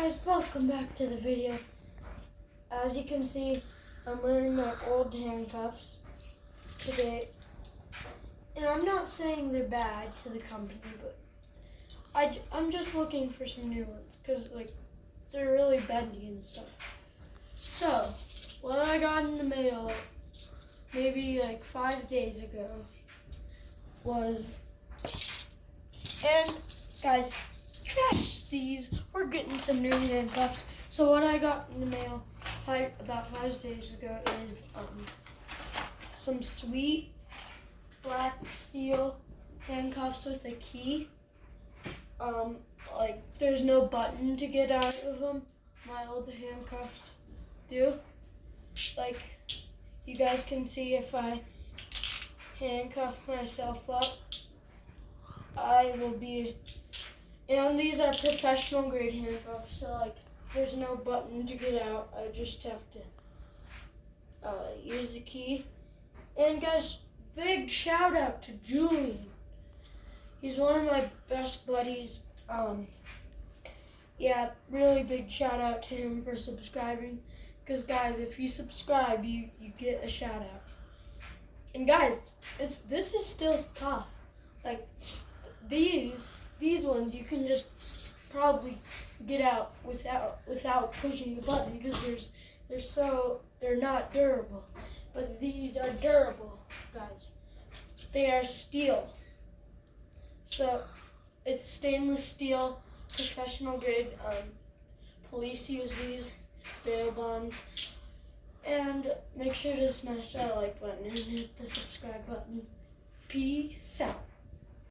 guys, welcome back to the video. As you can see, I'm wearing my old handcuffs today. And I'm not saying they're bad to the company, but I'm just looking for some new ones because they're really bendy and stuff. So, what I got in the mail maybe 5 days ago was, and guys, trash these. We're getting some new handcuffs. So what I got in the mail about 5 days ago is some sweet black steel handcuffs with a key. There's no button to get out of them. My old handcuffs do. You guys can see if I handcuff myself up, I will be. And these are professional grade handcuffs, so there's no button to get out. I just have to use the key. And guys, big shout out to Julian. He's one of my best buddies. Yeah, really big shout out to him for subscribing. Because guys, if you subscribe, you get a shout out. And guys, this is still tough. These ones you can just probably get out without pushing the button because they're not durable. But these are durable, guys. They are steel. So it's stainless steel, professional grade. Police use these, bail bonds. And make sure to smash that like button and hit the subscribe button. Peace out.